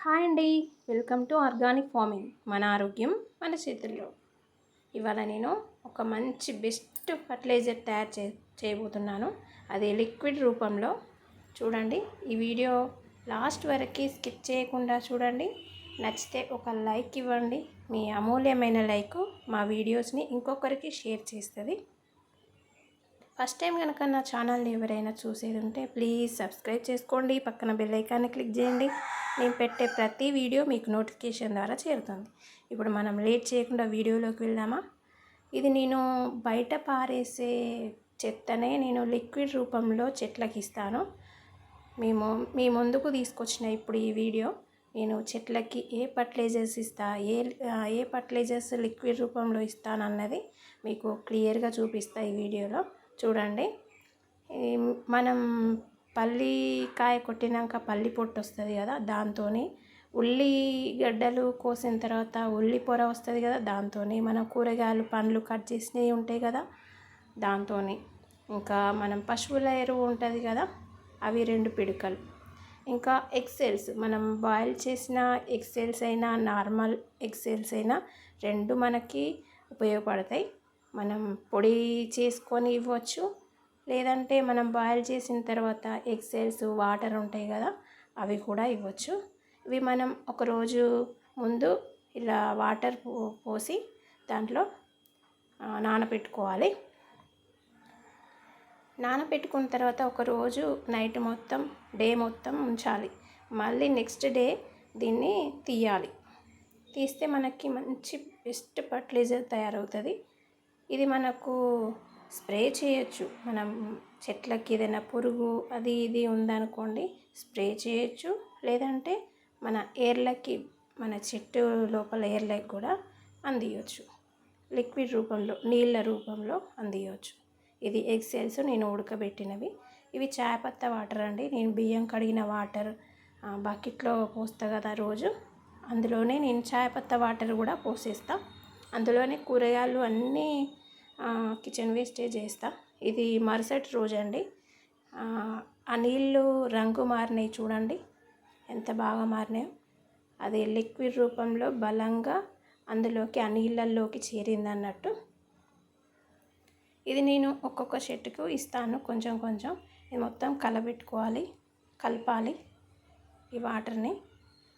Hi అండి. Welcome to organic farming. మన ఆరోగ్యం మన చేతుల్లో. ఇవాళ నేను ఒక మంచి బెస్ట్ ఫర్టిలైజర్ చేయబోతున్నాను. అది లిక్విడ్ రూపంలో. చూడండి, ఈ వీడియో లాస్ట్ వరకు స్కిప్ చేయకుండా చూడండి. నచ్చితే ఒక లైక్ ఇవ్వండి. మీ అమూల్యమైన లైక్ మా వీడియోస్ని ఇంకొకరికి షేర్ చేస్తుంది. ఫస్ట్ టైం కనుక నా ఛానల్ని ఎవరైనా చూసేది ఉంటే ప్లీజ్ సబ్స్క్రైబ్ చేసుకోండి. పక్కన బెల్ ఐకాన్ని క్లిక్ చేయండి. నేను పెట్టే ప్రతి వీడియో మీకు నోటిఫికేషన్ ద్వారా చేరుతుంది. ఇప్పుడు మనం లేట్ చేయకుండా వీడియోలోకి వెళ్దామా? ఇది నేను బయట పారేసే చెత్తనే నేను లిక్విడ్ రూపంలో చెట్లకి ఇస్తాను. మీ ముందుకు తీసుకొచ్చిన ఇప్పుడు ఈ వీడియో నేను చెట్లకి ఏ ఫర్టిలైజర్స్ ఇస్తా, ఏ ఫర్టిలైజర్స్ లిక్విడ్ రూపంలో ఇస్తానన్నది మీకు క్లియర్గా చూపిస్తా ఈ వీడియోలో. చూడండి, మనం పల్లికాయ కొట్టినాక పల్లి పొట్టు వస్తుంది కదా, దాంతో ఉల్లిగడ్డలు కోసిన తర్వాత ఉల్లి పొర వస్తుంది కదా, దాంతో మనం కూరగాయలు పండ్లు కట్ చేసినవి ఉంటాయి కదా, దాంతో ఇంకా మనం పశువుల ఎరువు ఉంటుంది కదా, అవి 2 పిడికలు. ఇంకా ఎక్సెల్స్, మనం బాయిల్ చేసిన ఎక్సెల్స్ అయినా నార్మల్ ఎక్సెల్స్ అయినా 2 మనకి ఉపయోగపడతాయి. మనం పొడి చేసుకొని ఇవ్వచ్చు, లేదంటే మనం బాయిల్ చేసిన తర్వాత ఎక్సెల్స్ వాటర్ ఉంటాయి కదా, అవి కూడా ఇవ్వచ్చు. ఇవి మనం ఒకరోజు ముందు ఇలా వాటర్ పోసి దాంట్లో నానబెట్టుకోవాలి. నానబెట్టుకున్న తర్వాత ఒకరోజు నైట్ మొత్తం డే మొత్తం ఉంచాలి. మళ్ళీ నెక్స్ట్ డే దీన్ని తీయాలి. తీస్తే మనకి మంచి బెస్ట్ ఫర్టిలైజర్ తయారవుతుంది. ఇది మనకు స్ప్రే చేయొచ్చు. మనం చెట్లకి ఏదైనా పురుగు అది ఇది ఉందనుకోండి, స్ప్రే చేయొచ్చు. లేదంటే మన ఏర్లకి, మన చెట్టు లోపల ఏర్లకి కూడా అందియొచ్చు. లిక్విడ్ రూపంలో, నీళ్ళ రూపంలో అందియొచ్చు. ఇది ఎక్సెల్స్ నేను ఉడకబెట్టినవి. ఇవి చాయపత్త వాటర్ అండి. నేను బియ్యం కడిగిన వాటర్ బకెట్లో పోస్తా కదా రోజు, అందులోనే నేను చాయపత్త వాటర్ కూడా పోసేస్తా. అందులోనే కూరగాయలు అన్నీ కిచెన్ వేస్టేజ్ చేస్తా. ఇది మరుసటి రోజు అండి. ఆ నీళ్ళు రంగు మారినాయి చూడండి, ఎంత బాగా మారినాయో. అది లిక్విడ్ రూపంలో బలంగా అందులోకి ఆ నీళ్ళల్లోకి చేరిందన్నట్టు. ఇది నేను ఒక్కొక్క చెట్టుకు ఇస్తాను కొంచెం కొంచెం. ఇది మొత్తం కలపాలి ఈ వాటర్ని.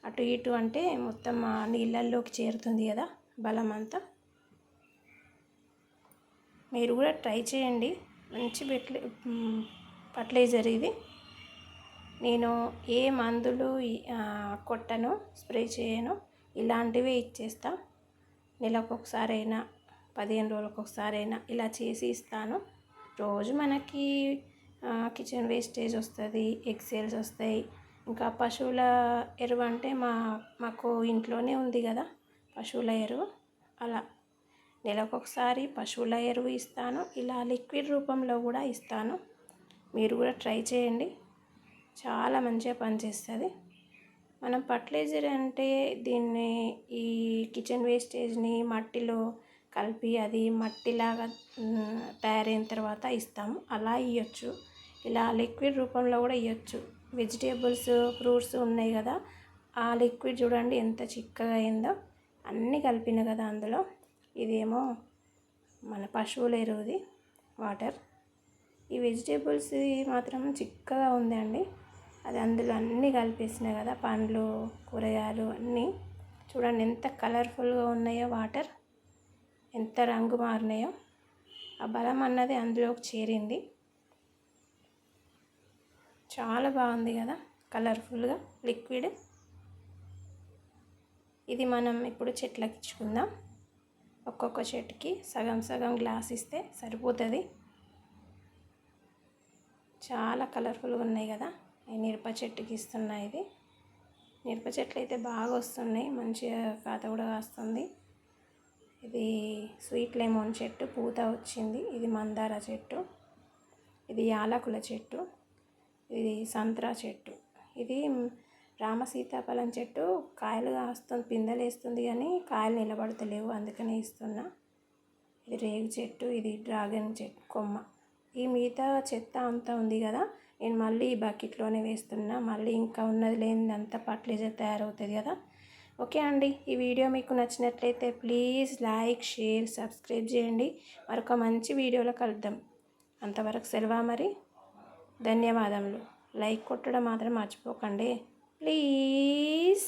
అటు ఇటు అంటే మొత్తం ఆ నీళ్ళల్లోకి చేరుతుంది కదా బలం అంతా. మీరు కూడా ట్రై చేయండి. మంచి ఫర్టిలైజర్ ఇది. నేను ఏ మందులు కొట్టను, స్ప్రే చేయను, ఇలాంటివే ఇచ్చేస్తా. నెలకొకసారైనా 15 రోజులకు ఒకసారైనా ఇలా చేసి ఇస్తాను. రోజు మనకి కిచెన్ వేస్టేజ్ వస్తుంది, ఎక్సెల్స్ వస్తాయి. ఇంకా పశువుల ఎరువు అంటే మాకు ఇంట్లోనే ఉంది కదా పశువుల ఎరువు. అలా నెలకొకసారి పశువుల ఎరువు ఇస్తాను, ఇలా లిక్విడ్ రూపంలో కూడా ఇస్తాను. మీరు కూడా ట్రై చేయండి, చాలా మంచిగా పనిచేస్తుంది. మనం ఫర్టిలైజర్ అంటే దీన్ని ఈ కిచెన్ వేస్టేజ్ని మట్టిలో కలిపి అది మట్టిలాగా తయారైన తర్వాత ఇస్తాము, అలా ఇవ్వచ్చు. ఇలా లిక్విడ్ రూపంలో కూడా ఇవ్వచ్చు. వెజిటేబుల్స్, ఫ్రూట్స్ ఉన్నాయి కదా, ఆ లిక్విడ్ చూడండి ఎంత చిక్కగా అయిందో. అన్నీ కలిపిన కదా అందులో. ఇదేమో మన పశువుల ఎరువుది వాటర్. ఈ వెజిటేబుల్స్ మాత్రం చిక్కగా ఉందండి. అది అందులో అన్నీ కలిపేసినాయి కదా, పండ్లు కూరగాయలు అన్నీ. చూడండి ఎంత కలర్ఫుల్గా ఉన్నాయో వాటర్, ఎంత రంగు మారినాయో. ఆ బలం అన్నది అందులోకి చేరింది. చాలా బాగుంది కదా కలర్ఫుల్గా లిక్విడ్. ఇది మనం ఇప్పుడు చెట్లకి ఇచ్చుకుందాం. ఒక్కొక్క చెట్టుకి సగం సగం గ్లాస్ ఇస్తే సరిపోతుంది. చాలా కలర్ఫుల్గా ఉన్నాయి కదా. ఈ మిరప చెట్టుకి ఇస్తున్నా. ఇది మిరప చెట్లు అయితే బాగా వస్తున్నాయి, మంచిగా కాత కూడా కాస్తుంది. ఇది స్వీట్ లెమన్ చెట్టు, పూత వచ్చింది. ఇది మందార చెట్టు, ఇది యాలకుల చెట్టు, ఇది సంత్రా చెట్టు, ఇది రామసీతాఫలం చెట్టు. కాయలు కాస్తుంది, పిందెలు వేస్తుంది కానీ కాయలు నిలబడతలేవు, అందుకనే ఇస్తున్నా. ఇది రేగు చెట్టు, ఇది డ్రాగన్ చెట్టు కొమ్మ. ఈ మిగతా చెత్త అంతా ఉంది కదా, నేను మళ్ళీ ఈ బకెట్లోనే వేస్తున్నా. మళ్ళీ ఇంకా ఉన్నది లేనిదంతా ఫర్టిలైజర్ తయారవుతుంది కదా. ఓకే అండి, ఈ వీడియో మీకు నచ్చినట్లయితే ప్లీజ్ లైక్, షేర్, సబ్స్క్రైబ్ చేయండి. మరొక మంచి వీడియోలో కలుద్దాం. అంతవరకు సెలవా మరి. ధన్యవాదములు. లైక్ కొట్టడం మాత్రం మర్చిపోకండి ప్లీజ్.